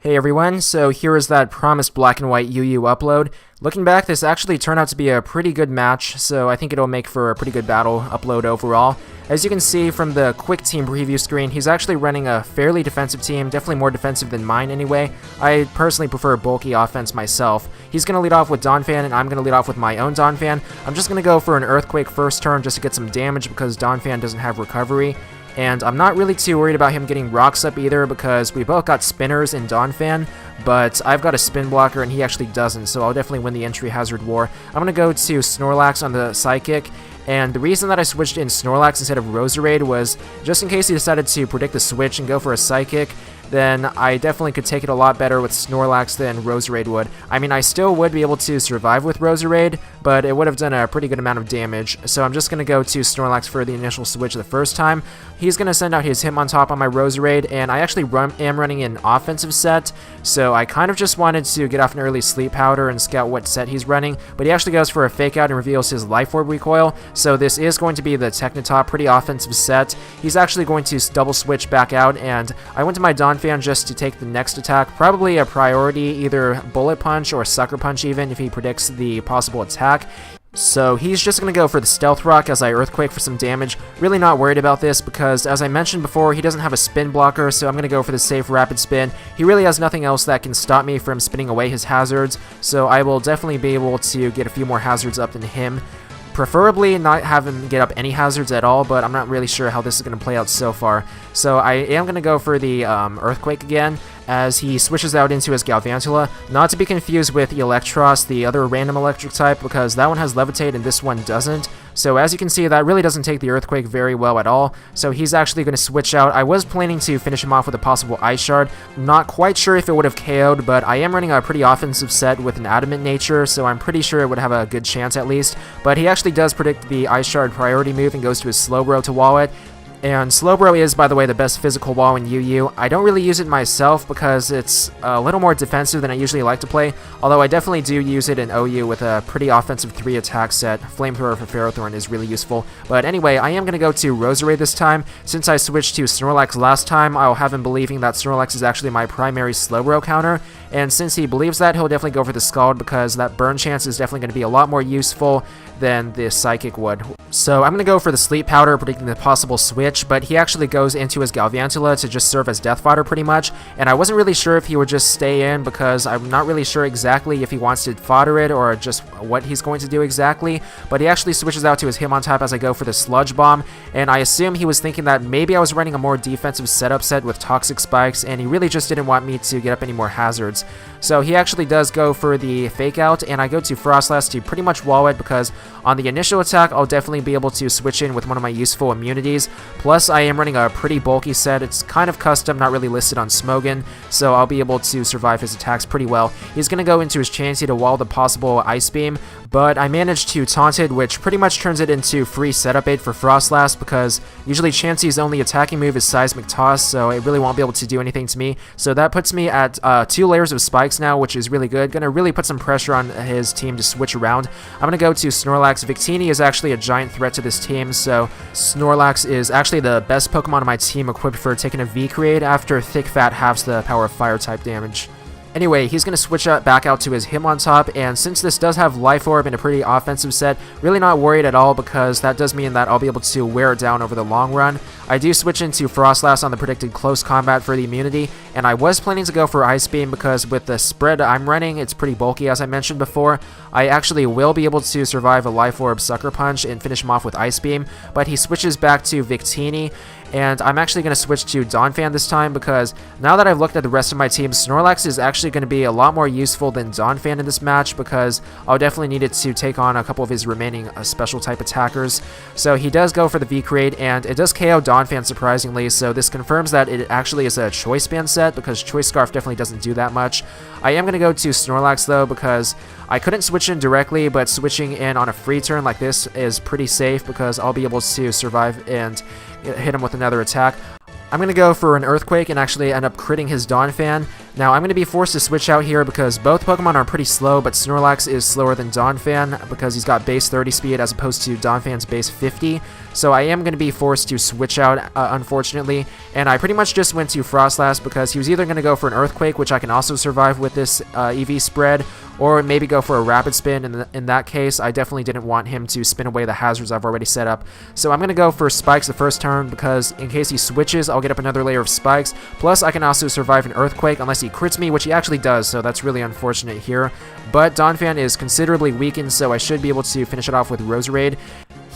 Hey everyone, so here is that promised black and white UU upload. Looking back, this actually turned out to be a pretty good match, so I think it'll make for a pretty good battle upload overall. As you can see from the quick team preview screen, he's actually running a fairly defensive team, definitely more defensive than mine anyway. I personally prefer bulky offense myself. He's going to lead off with Donphan, and I'm going to lead off with my own Donphan. I'm just going to go for an Earthquake first turn just to get some damage because Donphan doesn't have recovery. And I'm not really too worried about him getting rocks up either because we both got spinners in Donphan, but I've got a spin blocker and he actually doesn't, so I'll definitely win the entry hazard war. I'm going to go to CurseLax on the Psychic, and the reason that I switched in CurseLax instead of Roserade was just in case he decided to predict the switch and go for a Psychic, then I definitely could take it a lot better with CurseLax than Roserade would. I mean, I still would be able to survive with Roserade, but it would have done a pretty good amount of damage. So I'm just going to go to CurseLax for the initial switch the first time. He's going to send out his Hitmontop on my Roserade, and I actually am running an offensive set, so I kind of just wanted to get off an early Sleep Powder and scout what set he's running, but he actually goes for a Fake Out and reveals his Life Orb recoil, so this is going to be the Technotop, pretty offensive set. He's actually going to double switch back out, and I went to my Donphan just to take the next attack, probably a priority, either Bullet Punch or Sucker Punch even, if he predicts the possible attack. So he's just going to go for the Stealth Rock as I Earthquake for some damage. Really not worried about this because, as I mentioned before, he doesn't have a spin blocker, so I'm going to go for the safe Rapid Spin. He really has nothing else that can stop me from spinning away his hazards, so I will definitely be able to get a few more hazards up than him. Preferably not have him get up any hazards at all, but I'm not really sure how this is going to play out so far. So I am going to go for the Earthquake again, as he switches out into his Galvantula, not to be confused with Electros, the other random electric type, because that one has Levitate and this one doesn't. So as you can see, that really doesn't take the Earthquake very well at all, so he's actually going to switch out. I was planning to finish him off with a possible Ice Shard, not quite sure if it would have KO'd, but I am running a pretty offensive set with an Adamant nature, so I'm pretty sure it would have a good chance at least. But he actually does predict the Ice Shard priority move and goes to his Slowbro to wall it. And Slowbro is, by the way, the best physical wall in UU. I don't really use it myself because it's a little more defensive than I usually like to play, although I definitely do use it in OU with a pretty offensive 3 attack set. Flamethrower for Ferrothorn is really useful. But anyway, I am going to go to Roserade this time. Since I switched to CurseLax last time, I'll have him believing that CurseLax is actually my primary Slowbro counter, and since he believes that, he'll definitely go for the Scald because that burn chance is definitely going to be a lot more useful than the Psychic would. So I'm going to go for the Sleep Powder, predicting the possible switch, but he actually goes into his Galvantula to just serve as Death Fodder pretty much, and I wasn't really sure if he would just stay in because I'm not really sure exactly if he wants to fodder it or just what he's going to do exactly, but he actually switches out to his Hitmontop as I go for the Sludge Bomb, and I assume he was thinking that maybe I was running a more defensive setup set with Toxic Spikes, and he really just didn't want me to get up any more hazards. So he actually does go for the Fake Out, and I go to Frostlass to pretty much wall it because on the initial attack, I'll definitely be able to switch in with one of my useful immunities. Plus, I am running a pretty bulky set. It's kind of custom, not really listed on Smogon, so I'll be able to survive his attacks pretty well. He's going to go into his Chansey to wall the possible Ice Beam, but I managed to taunt it, which pretty much turns it into free setup bait for Frostlass because usually Chansey's only attacking move is Seismic Toss, so it really won't be able to do anything to me. So that puts me at 2 layers of spikes now, which is really good. Gonna really put some pressure on his team to switch around. I'm gonna go to CurseLax. Victini is actually a giant threat to this team, so CurseLax is actually the best Pokemon on my team equipped for taking a V-Create after Thick Fat halves the power of Fire type damage. Anyway, he's going to switch back out to his Hitmontop, and since this does have Life Orb in a pretty offensive set, really not worried at all because that does mean that I'll be able to wear it down over the long run. I do switch into Frostlass on the predicted close combat for the immunity, and I was planning to go for Ice Beam because with the spread I'm running, it's pretty bulky as I mentioned before. I actually will be able to survive a Life Orb Sucker Punch and finish him off with Ice Beam, but he switches back to Victini, and I'm actually going to switch to Donphan this time because now that I've looked at the rest of my team, CurseLax is actually going to be a lot more useful than Donphan in this match because I'll definitely need it to take on a couple of his remaining special type attackers. So he does go for the V-Create, and it does KO Donphan surprisingly, so this confirms that it actually is a Choice Band set because Choice Scarf definitely doesn't do that much. I am going to go to CurseLax though because I couldn't switch in directly, but switching in on a free turn like this is pretty safe because I'll be able to survive and hit him with another attack. I'm going to go for an Earthquake and actually end up critting his Donphan. Now, I'm going to be forced to switch out here because both Pokemon are pretty slow, but CurseLax is slower than Donphan because he's got base 30 speed as opposed to Donphan's base 50. so I am going to be forced to switch out, unfortunately, and I pretty much just went to CurseLax because he was either going to go for an Earthquake, which I can also survive with this EV spread, or maybe go for a Rapid Spin. In that case, I definitely didn't want him to spin away the hazards I've already set up. So I'm going to go for Spikes the first turn because in case he switches, I'll get up another layer of Spikes. Plus, I can also survive an Earthquake unless he crits me, which he actually does, so that's really unfortunate here. But Donphan is considerably weakened, so I should be able to finish it off with Roserade.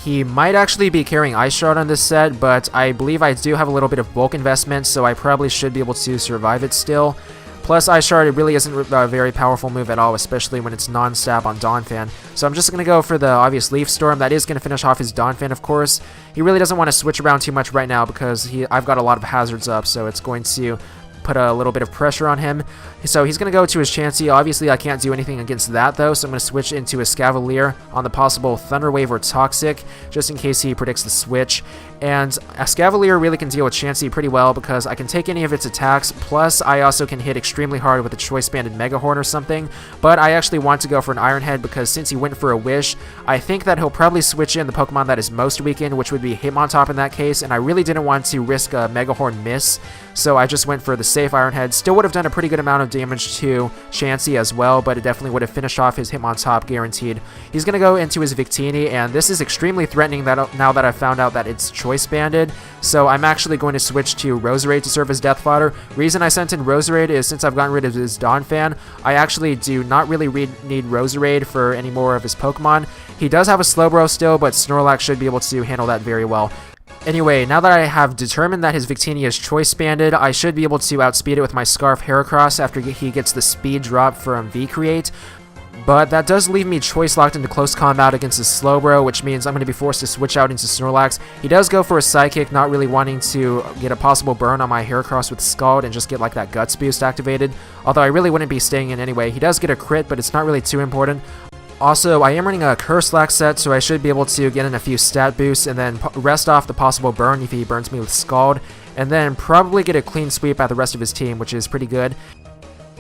He might actually be carrying Ice Shard on this set, but I believe I do have a little bit of bulk investment, so I probably should be able to survive it still. Plus, Ice Shard, it really isn't a very powerful move at all, especially when it's non-stab on Donphan. So I'm just going to go for the obvious Leaf Storm. That is going to finish off his Donphan, of course. He really doesn't want to switch around too much right now because I've got a lot of hazards up, so it's going to put a little bit of pressure on him. So he's going to go to his Chansey. Obviously, I can't do anything against that, though, so I'm going to switch into a Scavalier on the possible Thunder Wave or Toxic, just in case he predicts the switch. And a Scavalier really can deal with Chansey pretty well because I can take any of its attacks, plus I also can hit extremely hard with a Choice Banded Mega Horn or something. But I actually want to go for an Iron Head because since he went for a Wish, I think that he'll probably switch in the Pokemon that is most weakened, which would be Hitmontop in that case, and I really didn't want to risk a Mega Horn miss, so I just went for the safe Iron Head. Still would have done a pretty good amount of damage to Chansey as well, but it definitely would have finished off his Hitmontop guaranteed. He's going to go into his Victini, and this is extremely threatening now that I've found out that it's Choice Banded, so I'm actually going to switch to Roserade to serve as Death Fodder. Reason I sent in Roserade is since I've gotten rid of his Donphan, I actually do not really need Roserade for any more of his Pokemon. He does have a Slowbro still, but Snorlax should be able to handle that very well. Anyway, now that I have determined that his Victini is Choice Banded, I should be able to outspeed it with my Scarf Heracross after he gets the speed drop from V-Create. But that does leave me choice locked into close combat against his Slowbro, which means I'm going to be forced to switch out into Snorlax. He does go for a Psychic, not really wanting to get a possible burn on my Heracross with Scald and just get like that Guts boost activated, although I really wouldn't be staying in anyway. He does get a crit, but it's not really too important. Also, I am running a CurseLax set, so I should be able to get in a few stat boosts and then rest off the possible burn if he burns me with Scald, and then probably get a clean sweep at the rest of his team, which is pretty good.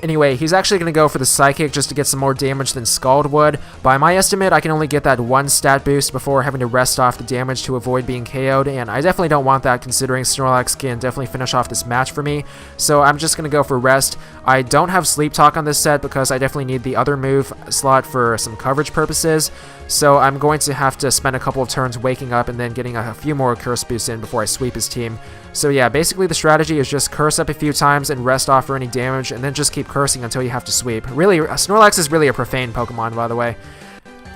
Anyway, he's actually going to go for the Psychic just to get some more damage than Scald would. By my estimate, I can only get that one stat boost before having to rest off the damage to avoid being KO'd, and I definitely don't want that considering Snorlax can definitely finish off this match for me. So I'm just going to go for rest. I don't have Sleep Talk on this set because I definitely need the other move slot for some coverage purposes. So I'm going to have to spend a couple of turns waking up and then getting a few more Curse boosts in before I sweep his team. So yeah, basically the strategy is just curse up a few times and rest off for any damage, and then just keep cursing until you have to sweep. Really, Snorlax is really a profane Pokemon, by the way.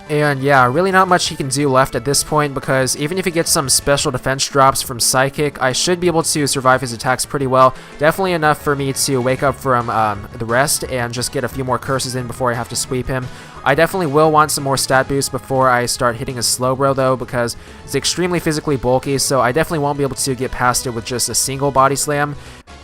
And yeah, really not much he can do left at this point because even if he gets some special defense drops from Psychic, I should be able to survive his attacks pretty well. Definitely enough for me to wake up from the rest and just get a few more curses in before I have to sweep him. I definitely will want some more stat boosts before I start hitting a Slowbro though, because it's extremely physically bulky, so I definitely won't be able to get past it with just a single Body Slam.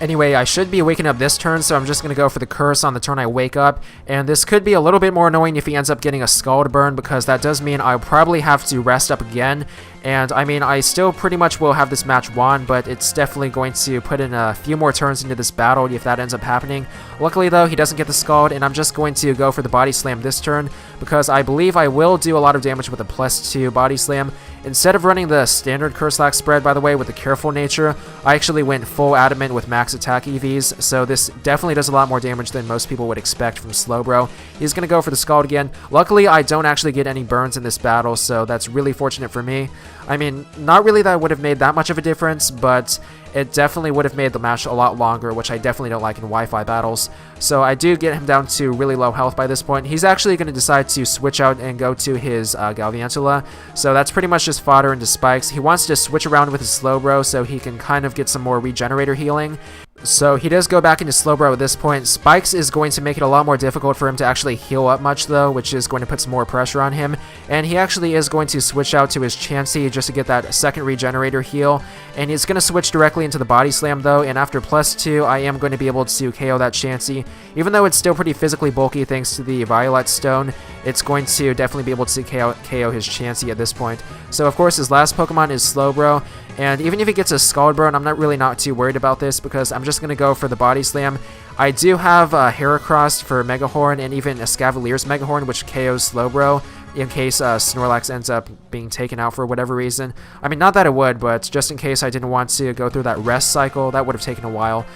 Anyway, I should be waking up this turn, so I'm just going to go for the Curse on the turn I wake up, and this could be a little bit more annoying if he ends up getting a Scald Burn, because that does mean I'll probably have to rest up again, and I mean, I still pretty much will have this match won, but it's definitely going to put in a few more turns into this battle if that ends up happening. Luckily though, he doesn't get the Scald, and I'm just going to go for the Body Slam this turn, because I believe I will do a lot of damage with a +2 Body Slam. Instead of running the standard CurseLax spread, by the way, with the Careful Nature, I actually went full Adamant with max attack EVs, so this definitely does a lot more damage than most people would expect from Slowbro. He's going to go for the Scald again. Luckily, I don't actually get any burns in this battle, so that's really fortunate for me. I mean, not really that would have made that much of a difference, but it definitely would have made the match a lot longer, which I definitely don't like in Wi-Fi battles. So I do get him down to really low health by this point. He's actually going to decide to switch out and go to his Galvantula, so that's pretty much just fodder into Spikes. He wants to switch around with his Slowbro so he can kind of get some more Regenerator healing. So he does go back into Slowbro at this point. Spikes is going to make it a lot more difficult for him to actually heal up much though, which is going to put some more pressure on him. And he actually is going to switch out to his Chansey just to get that second Regenerator heal. And he's going to switch directly into the Body Slam though, and after +2, I am going to be able to KO that Chansey. Even though it's still pretty physically bulky thanks to the Violet Stone, it's going to definitely be able to KO his Chansey at this point. So of course his last Pokemon is Slowbro, and even if he gets a Scald Burn, I'm not too worried about this because I'm just going to go for the Body Slam. I do have Heracross for Mega Horn and even a Scavalier's Mega Horn, which KOs Slowbro in case CurseLax ends up being taken out for whatever reason. I mean, not that it would, but just in case I didn't want to go through that rest cycle, that would have taken a while.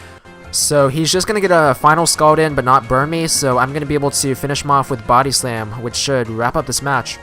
So he's just going to get a final Scald in, but not burn me, so I'm going to be able to finish him off with Body Slam, which should wrap up this match.